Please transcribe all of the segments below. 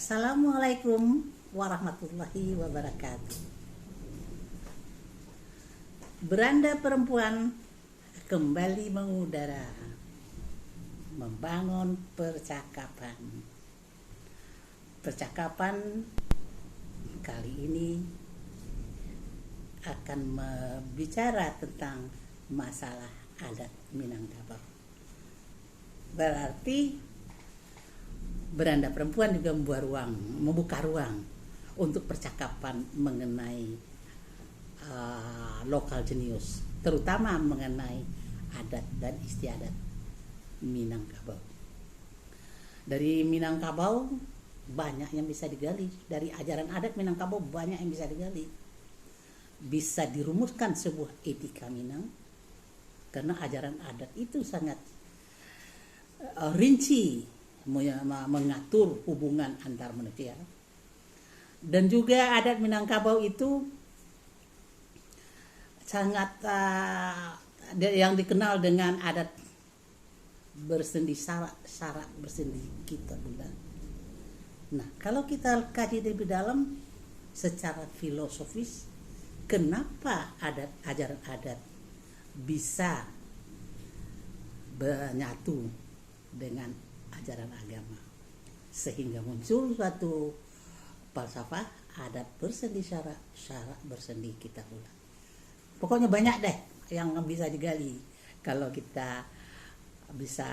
Assalamualaikum warahmatullahi wabarakatuh. Beranda perempuan kembali mengudara, membangun percakapan. Percakapan kali ini akan berbicara tentang masalah adat Minangkabau. Berarti beranda perempuan juga membuka ruang untuk percakapan mengenai lokal jenius, terutama mengenai adat dan istiadat Minangkabau. Dari Minangkabau banyak yang bisa digali, dari ajaran adat Minangkabau banyak yang bisa digali. Bisa dirumuskan sebuah etika Minang, karena ajaran adat itu sangat rinci mengatur hubungan antar manusia. Dan juga adat Minangkabau itu sangat yang dikenal dengan adat bersendi syarak bersendi kita bulan. Nah, kalau kita kaji lebih dalam secara filosofis, kenapa ajaran adat bisa menyatu dengan ajaran agama, sehingga muncul suatu falsafah adat bersendi syarak bersendi kita bulan. Pokoknya banyak deh yang bisa digali kalau kita bisa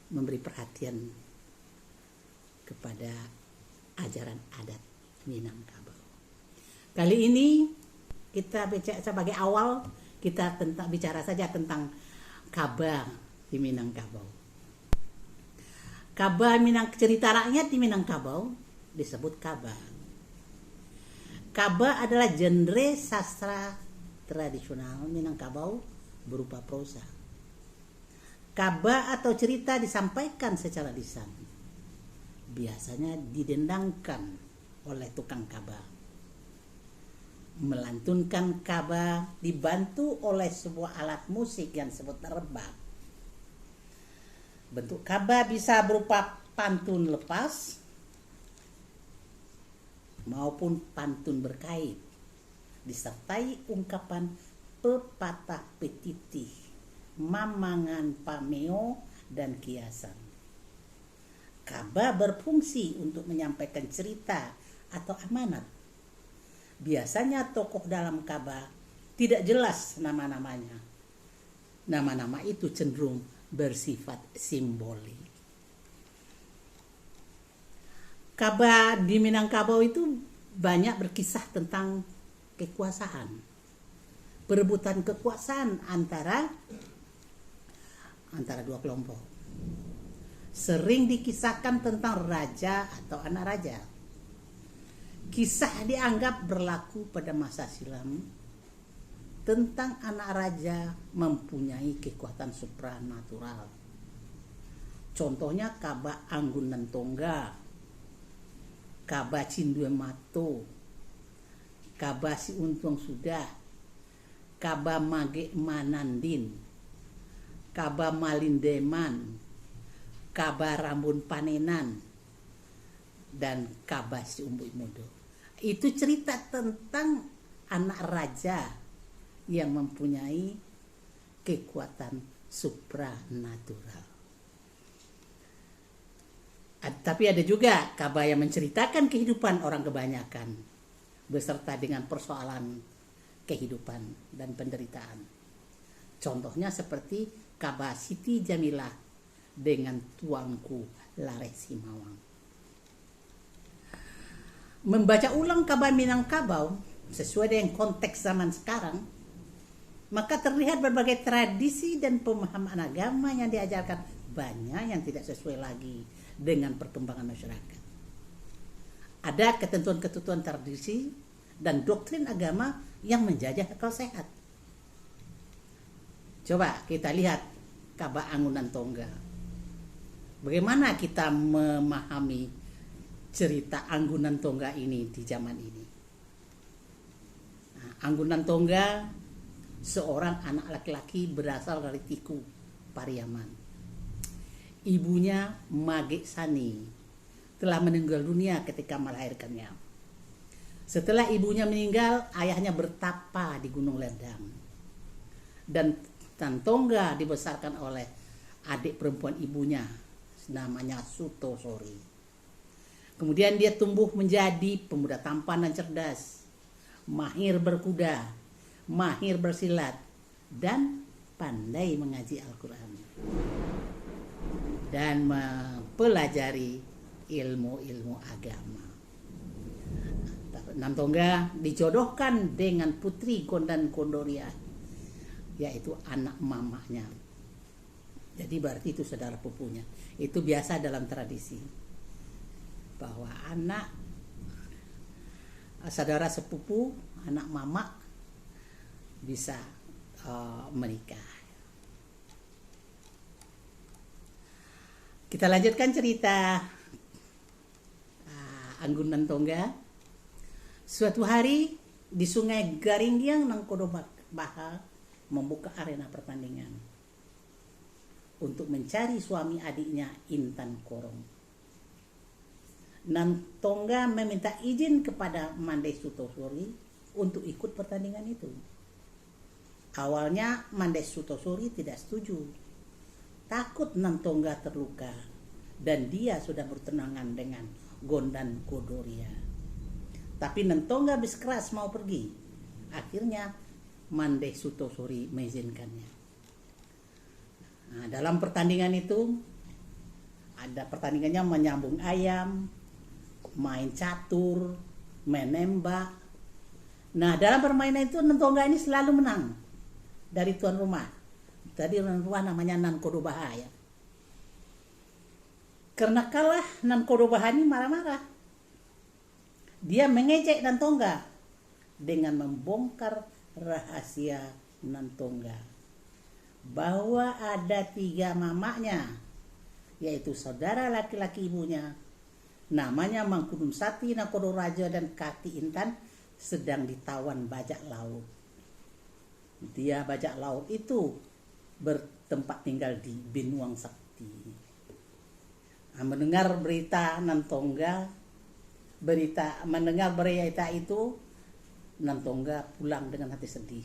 memberi perhatian kepada ajaran adat Minangkabau. Kali ini kita sebagai awal kita bicara saja tentang Kaba di Minangkabau. Kaba cerita rakyat di Minangkabau disebut Kaba. Kaba adalah genre sastra tradisional Minangkabau berupa prosa. Kaba atau cerita disampaikan secara lisan. Biasanya didendangkan oleh tukang kaba. Melantunkan kaba dibantu oleh sebuah alat musik yang disebut rebab. Bentuk kaba bisa berupa pantun lepas maupun pantun berkait, disertai ungkapan pepatah petitih, mamangan pameo, dan kiasan. Kaba berfungsi untuk menyampaikan cerita atau amanat. Biasanya tokoh dalam kaba tidak jelas nama-namanya. Nama-nama itu cenderung bersifat simbolik. Kaba di Minangkabau itu banyak berkisah tentang kekuasaan. Perebutan kekuasaan antara dua kelompok. Sering dikisahkan tentang raja atau anak raja. Kisah dianggap berlaku pada masa silam tentang anak raja mempunyai kekuatan supranatural. Contohnya Kaba Anggunan Tongga, Kaba Cindue Mato, Kaba Si Untung Sudah, Kaba Mage Manandin, Kaba Malindeman, Kaba Rambun Panenan, dan Kaba Si Umbu Modo. Itu cerita tentang anak raja yang mempunyai kekuatan supranatural. Tapi ada juga kaba yang menceritakan kehidupan orang kebanyakan beserta dengan persoalan kehidupan dan penderitaan. Contohnya seperti Kaba Siti Jamilah dengan Tuanku Laresi Mawang. Membaca ulang Kaba Minangkabau sesuai dengan konteks zaman sekarang, maka terlihat berbagai tradisi dan pemahaman agama yang diajarkan banyak yang tidak sesuai lagi dengan perkembangan masyarakat. Ada ketentuan-ketentuan tradisi dan doktrin agama yang menjajah akal sehat. Coba kita lihat Kaba Anggunan Tongga. Bagaimana kita memahami cerita Anggunan Tongga ini di zaman ini? Anggunan Tongga seorang anak laki-laki berasal dari Tiku, Pariaman. ibunya Mage Sani telah meninggal dunia ketika melahirkannya. Setelah ibunya meninggal, ayahnya bertapa di Gunung Ledang. Dan Nantongga dibesarkan oleh adik perempuan ibunya, namanya Sutosori. Kemudian dia tumbuh menjadi pemuda tampan dan cerdas, mahir berkuda, mahir bersilat, dan pandai mengaji Al-Quran. Dan mempelajari ilmu-ilmu agama. Nantongga dijodohkan dengan putri Gondan Kondoria, yaitu anak mamanya. Jadi berarti itu saudara pupunya. Itu biasa dalam tradisi, bahwa anak saudara sepupu, anak mama bisa menikah. Kita lanjutkan cerita Anggun Nantongga. Suatu hari di Sungai Garinggiang Nangkodo Baha membuka arena pertandingan untuk mencari suami adiknya Intan Korong. Nantongga meminta izin kepada Mandai Sutosori untuk ikut pertandingan itu. Awalnya Mandai Sutosori tidak setuju, takut Nantongga terluka dan dia sudah bertunangan dengan Gondan Kodoria. Tapi Nantongga bersikeras mau pergi. Akhirnya Mandai Sutosori mengizinkannya. Nah, dalam pertandingan itu ada pertandingannya menyambung ayam, main catur, menembak. Nah, dalam permainan itu Nantongga ini selalu menang dari tuan rumah. Tadi tuan rumah namanya Nangkodo Baha ya. Karena kalah, Nangkodo Baha ini marah-marah. Dia mengejek Nantongga dengan membongkar rahasia Nantongga bahwa ada 3 mamanya, yaitu saudara laki-laki ibunya, namanya Mangkudum Sati, Nakodo Raja, dan Kati Intan, sedang ditawan bajak laut. Dia bajak laut itu bertempat tinggal di Binuang Sakti. Nah, mendengar berita itu, Nantongga pulang dengan hati sedih.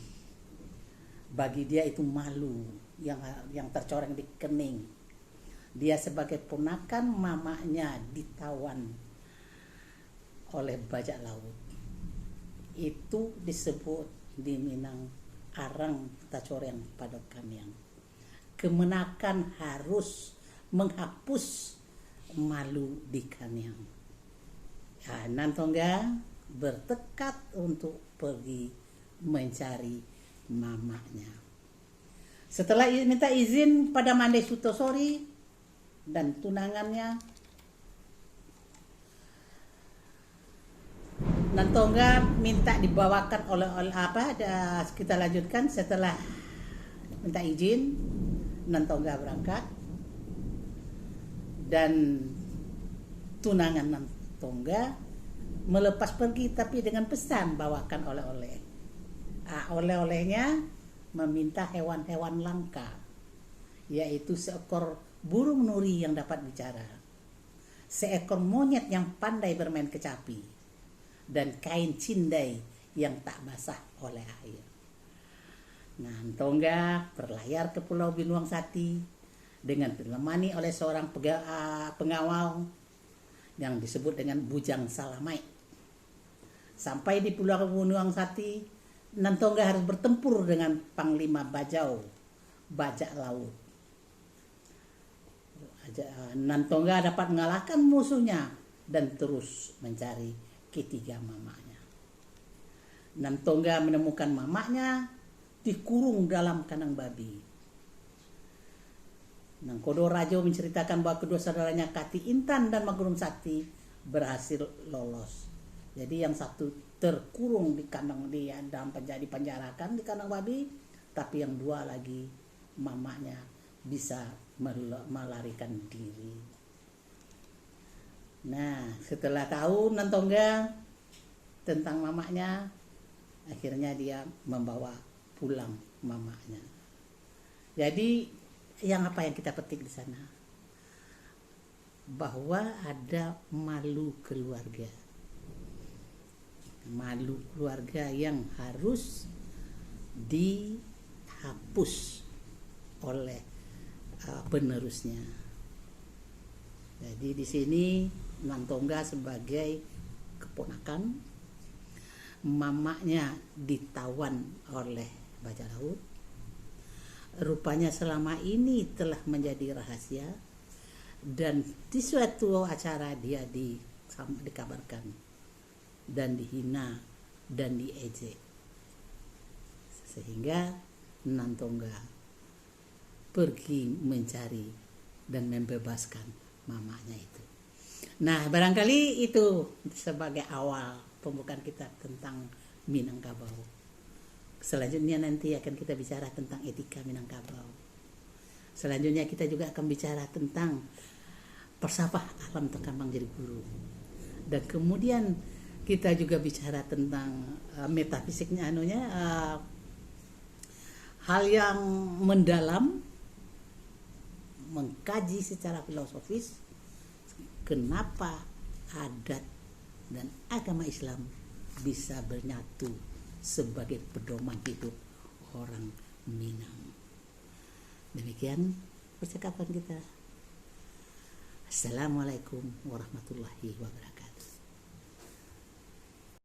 Bagi dia itu malu yang tercoreng di kening. Dia sebagai ponakan mamanya ditawan oleh bajak laut. Itu disebut di Minang arang tacoreng pada kamiang. Kemenakan harus menghapus malu di kamiang. Nah, Nantongga bertekad untuk pergi mencari mamanya. Setelah minta izin pada Mandai Sutosori dan tunangannya, Nantongga minta dibawakan oleh kita lanjutkan. Setelah minta izin, Nantongga berangkat dan tunangan Nantongga melepas pergi, tapi dengan pesan bawakan oleh-oleh. Oleh-olehnya meminta hewan-hewan langka, yaitu seekor burung nuri yang dapat bicara, seekor monyet yang pandai bermain kecapi, dan kain cindai yang tak basah oleh air. Nantongga berlayar ke Pulau Binuang Sati dengan ditemani oleh seorang pengawal yang disebut dengan Bujang Salamai. Sampai di Pulau Binuang Sati, Nantongga harus bertempur dengan Panglima Bajau, bajak laut. Nantongga dapat mengalahkan musuhnya dan terus mencari ketiga mamanya. Nantongga menemukan mamanya dikurung dalam kandang babi. Nangkodo Rajo menceritakan bahwa kedua saudaranya Kati Intan dan Mangkudum Sakti berhasil lolos. Jadi yang satu terkurung di kandang dalam dipenjarakan di kandang babi, tapi yang 2 lagi mamanya bisa melarikan diri. Nah, setelah tahu Nantongga tentang mamanya, akhirnya dia membawa pulang mamanya. Jadi apa yang kita petik di sana? bahwa ada malu keluarga. Malu keluarga yang harus dihapus oleh penerusnya. Jadi di sini Nantongga sebagai keponakan, mamanya ditawan oleh bajak laut. Rupanya selama ini telah menjadi rahasia, dan di suatu acara dia dikabarkan dan dihina dan diejek, sehingga Nantongga pergi mencari dan membebaskan mamanya itu. Nah, barangkali itu sebagai awal pembukaan kita tentang Minangkabau. Selanjutnya nanti akan kita bicara tentang etika Minangkabau. Selanjutnya kita juga akan bicara tentang persapah alam Tekambang jadi guru. Dan kemudian kita juga bicara tentang metafisiknya hal yang mendalam, mengkaji secara filosofis kenapa adat dan agama Islam bisa bernyatu sebagai pedoman hidup orang Minang. Demikian percakapan kita. Assalamualaikum warahmatullahi wabarakatuh.